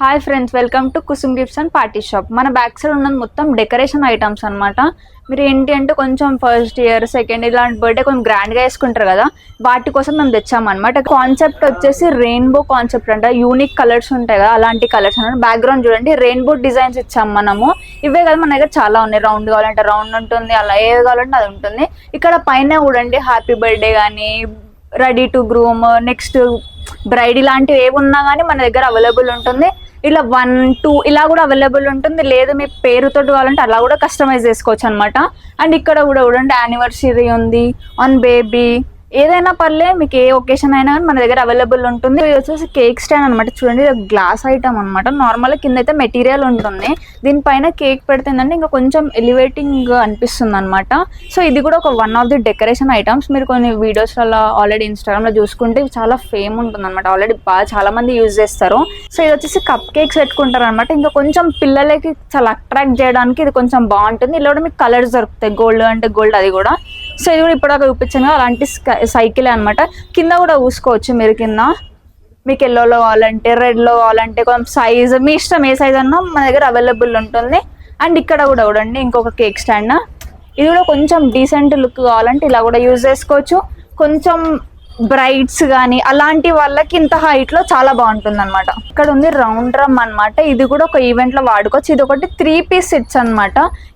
Hi friends, welcome to Kusum gifts and party sharp. మన back side ఉన్నది మొత్తం decoration items అనమాట. మీరు ఏంటి అంటే కొంచెం ఫస్ట్ ఇయర్ సెకండ్ ఇలాంటి బర్త్డే కొంచెం గ్రాండ్గా వేసుకుంటారు కదా, వాటి కోసం మేము తెచ్చామన్నమాట. కాన్సెప్ట్ వచ్చేసి రెయిన్బో కాన్సెప్ట్ అంటే యూనిక్ కలర్స్ ఉంటాయి కదా, అలాంటి కలర్స్ అనమాట. బ్యాక్గ్రౌండ్ చూడండి, రెయిన్బో డిజైన్స్ ఇచ్చాము మనము. ఇవే కదా మన దగ్గర చాలా ఉన్నాయి. రౌండ్ కావాలంటే రౌండ్ ఉంటుంది, అలా ఏది కావాలంటే అది ఉంటుంది. ఇక్కడ పైన చూడండి హ్యాపీ బర్త్డే కానీ, ready to groom, next braid ఇలాంటివి ఏవి ఉన్నా కానీ మన దగ్గర అవైలబుల్ ఉంటుంది. ఇలా 1, 2 ఇలా కూడా అవైలబుల్ ఉంటుంది. లేదు మీ పేరుతో కావాలంటే అలా కూడా కస్టమైజ్ చేసుకోవచ్చు అనమాట. అండ్ ఇక్కడ కూడా చూడండి యానివర్సరీ ఉంది, ఆన్ బేబీ, ఏదైనా పర్లే, మీకు ఏ ఒకేషన్ అయినా కానీ మన దగ్గర అవైలబుల్ ఉంటుంది. ఇది వచ్చేసి కేక్ స్టాండ్ అనమాట. చూడండి ఇది గ్లాస్ ఐటమ్ అనమాట. నార్మల్ కింద అయితే మెటీరియల్ ఉంటుంది, దీనిపైన కేక్ పెడుతుందంటే ఇంకా కొంచెం ఎలివేటింగ్ అనిపిస్తుంది అనమాట. సో ఇది కూడా ఒక one of the decoration items. మీరు కొన్ని వీడియోస్లలో ఆల్రెడీ ఇన్స్టాగ్రామ్లో చూసుకుంటే చాలా ఫేమ్ ఉంటుంది అనమాట. ఆల్రెడీ బాగా చాలా మంది యూజ్ చేస్తారు. సో ఇది వచ్చేసి కప్ కేక్స్ పెట్టుకుంటారు అనమాట. ఇంకా కొంచెం పిల్లలకి చాలా అట్రాక్ట్ చేయడానికి ఇది కొంచెం బాగుంటుంది. ఇలా కూడా మీకు కలర్స్ దొరుకుతాయి, గోల్డ్ అంటే గోల్డ్ అది కూడా. సో ఇది కూడా ఇప్పుడు చూపించాను కదా, అలాంటి సైకిల్ అనమాట. కింద కూడా చూసుకోవచ్చు మీరు. కింద మీకు ఎల్లోలో కావాలంటే, రెడ్లో కావాలంటే, కొంచెం సైజ్ మీ ఇష్టం, ఏ సైజ్ అన్నా మన దగ్గర అవైలబుల్ ఉంటుంది. అండ్ ఇక్కడ కూడా చూడండి ఇంకొక కేక్ స్టాండ్. ఇది కూడా కొంచెం డీసెంట్ లుక్ కావాలంటే ఇలా కూడా యూజ్ చేసుకోవచ్చు. కొంచెం బ్రైడ్స్ కానీ అలాంటి వాళ్ళకి ఇంత హైట్ లో చాలా బాగుంటుంది అనమాట. ఇక్కడ ఉంది రౌండ్ డ్రమ్ అనమాట. ఇది కూడా ఒక ఈవెంట్ లో వాడుకోవచ్చు. ఇది ఒకటి 3 పీస్ సెట్స్ అనమాట.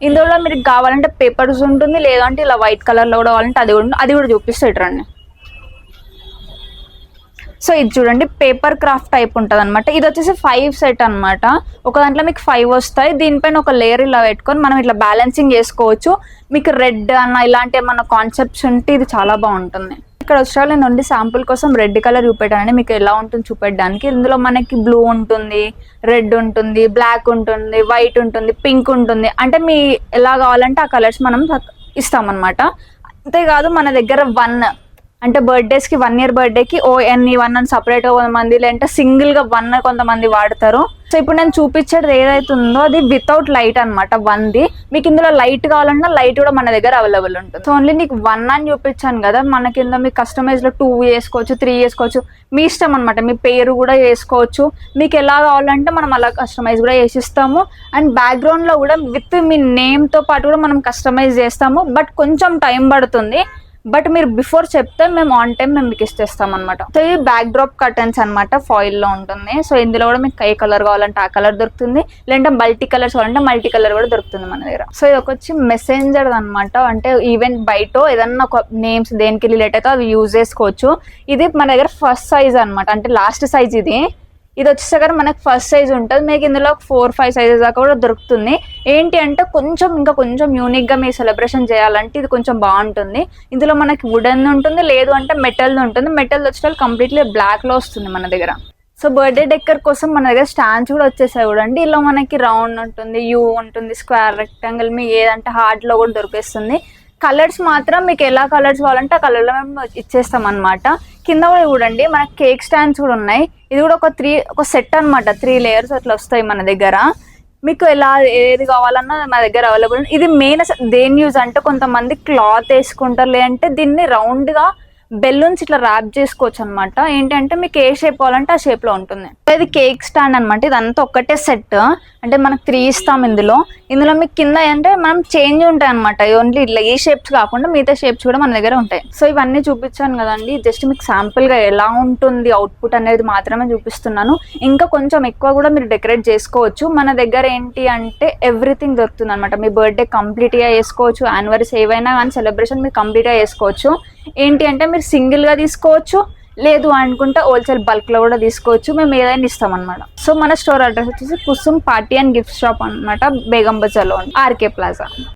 ఇందులో మీరు కావాలంటే పేపర్స్ ఉంటుంది, లేదంటే ఇలా వైట్ కలర్ లో కూడా కావాలంటే అది కూడా చూపిస్తాడు రండి. సో ఇది చూడండి పేపర్ క్రాఫ్ట్ టైప్ ఉంటుంది అనమాట. ఇది వచ్చేసి 5 సెట్ అనమాట. ఒక దాంట్లో మీకు 5 వస్తాయి. దీనిపైన ఒక లేయర్ ఇలా పెట్టుకొని మనం ఇట్లా బ్యాలెన్సింగ్ చేసుకోవచ్చు. మీకు రెడ్ అన్న ఇలాంటి ఏమన్నా కాన్సెప్ట్స్ ఉంటే ఇది చాలా బాగుంటుంది. ఇక్కడ వచ్చాక నేను ఓన్లీ శాంపుల్ కోసం రెడ్ కలర్ చూపెట్టానండి, మీకు ఎలా ఉంటుంది చూపెట్టడానికి. ఇందులో మనకి బ్లూ ఉంటుంది, రెడ్ ఉంటుంది, బ్లాక్ ఉంటుంది, వైట్ ఉంటుంది, పింక్ ఉంటుంది. అంటే మీ ఎలా కావాలంటే ఆ కలర్స్ మనం ఇస్తామన్నమాట. అంతేకాదు మన దగ్గర 1 అంటే బర్త్డేస్కి 1 ఇయర్ బర్త్డేకి ONE1 అని సపరేట్గా కొంతమంది, లేదంటే సింగిల్గా 1 కొంతమంది వాడతారు. సో ఇప్పుడు నేను చూపించేది ఏదైతే ఉందో అది వితౌట్ లైట్ అనమాట. 1ది. మీకు ఇందులో లైట్ కావాలన్నా లైట్ కూడా మన దగ్గర అవైలబుల్ ఉంటుంది. సో ఓన్లీ నీకు 1 అని చూపించాను కదా, మన కింద మీకు కస్టమైజ్లో 2 చేసుకోవచ్చు, 3 చేసుకోవచ్చు, మీ ఇష్టం అనమాట. మీ పేరు కూడా చేసుకోవచ్చు. మీకు ఎలా కావాలంటే మనం అలా కస్టమైజ్ కూడా చేసిస్తాము. అండ్ బ్యాక్గ్రౌండ్లో కూడా విత్ మీ నేమ్తో పాటు కూడా మనం కస్టమైజ్ చేస్తాము. బట్ కొంచెం టైం పడుతుంది. బట్ మీరు బిఫోర్ చెప్తే మేము ఆన్ టైం మేము మీకు ఇచ్చేస్తాం అనమాట. సో ఇది బ్యాక్ డ్రాప్ కర్టన్స్ అనమాట, ఫాయిల్ లో ఉంటుంది. సో ఇందులో కూడా మీకు ఏ కలర్ కావాలంటే ఆ కలర్ దొరుకుతుంది, లేదంటే మల్టీ కలర్స్ కావాలంటే మల్టీ కలర్ కూడా దొరుకుతుంది మన దగ్గర. సో ఇది వచ్చి మెసెంజర్ అనమాట. అంటే ఈవెంట్ బయట ఏదన్నా ఒక నేమ్స్ దేనికి రిలేట్ అయితే అవి యూజ్ చేసుకోవచ్చు. ఇది మన దగ్గర ఫస్ట్ సైజ్ అనమాట, అంటే లాస్ట్ సైజ్ ఇది. ఇది వచ్చేసరికి మనకు ఫస్ట్ సైజ్ ఉంటుంది. మీకు ఇందులో 4-5 సైజెస్ దాకా కూడా దొరుకుతుంది. ఏంటి అంటే ఇంకా కొంచెం యూనిక్గా మీరు సెలబ్రేషన్ చేయాలంటే ఇది కొంచెం బాగుంటుంది. ఇందులో మనకి వుడెన్ ఉంటుంది, లేదు అంటే మెటల్ ఉంటుంది. మెటల్ వచ్చేసరికి కంప్లీట్లీ బ్లాక్లో వస్తుంది మన దగ్గర. సో బర్త్డే డెకర్ కోసం మన దగ్గర స్టాండ్స్ కూడా వచ్చేసాయి చూడండి. ఇలా మనకి రౌండ్ ఉంటుంది, యూ ఉంటుంది, స్క్వేర్, రెక్టాంగిల్, మీకు ఏదంటే హార్ట్లో కూడా దొరికేస్తుంది. కలర్స్ మాత్రం మీకు ఎలా కలర్స్ కావాలంటే ఆ కలర్లో మేము ఇచ్చేస్తాం అనమాట. కింద కూడా చూడండి మనకి కేక్ స్టాండ్స్ కూడా ఉన్నాయి. ఇది కూడా ఒక సెట్ అనమాట. 3 లేయర్స్ అట్లా వస్తాయి మన దగ్గర. మీకు ఎలా ఏది కావాలన్నా మన దగ్గర అవైలబుల్. ఇది మెయిన్ దేని యూజ్ అంటే కొంతమంది క్లాత్ వేసుకుంటారు, లేదంటే దీన్ని రౌండ్గా బెలూన్స్ ఇట్లా ర్యాప్ చేసుకోవచ్చు అనమాట. ఏంటంటే మీకు ఏ షేప్ కావాలంటే ఆ షేప్ లో ఉంటుంది. ఇది కేక్ స్టాండ్ అనమాట. ఇదంతా ఒక్కటే సెట్. అంటే మనకు 3 ఇస్తాం ఇందులో మీకు కింద అంటే మనం చేంజ్ ఉంటాయి అనమాట. ఓన్లీ ఇట్లా ఈ షేప్స్ కాకుండా మిగతా షేప్స్ కూడా మన దగ్గర ఉంటాయి. సో ఇవన్నీ చూపించాను కదండి, జస్ట్ మీకు శాంపుల్ గా ఎలా ఉంటుంది అవుట్పుట్ అనేది మాత్రమే చూపిస్తున్నాను. ఇంకా కొంచెం ఎక్కువ కూడా మీరు డెకరేట్ చేసుకోవచ్చు. మన దగ్గర ఏంటి అంటే ఎవ్రీథింగ్ దొరుకుతుంది అనమాట. మీ బర్త్డే కంప్లీట్ గా చేసుకోవచ్చు, యానివర్సరీ ఏవైనా కానీ సెలబ్రేషన్ మీరు కంప్లీట్ గా చేసుకోవచ్చు. ఏంటి అంటే మీరు సింగిల్ గా తీసుకోవచ్చు, లేదు అనుకుంటే హోల్సేల్ బల్క్ లో కూడా తీసుకోవచ్చు. మేము ఏదైనా ఇస్తాం అనమాట. సో మన స్టోర్ అడ్రస్ వచ్చేసి Kusum party and gift shop అనమాట, బేగం బజార్లో ఉంది, RK ప్లాజా.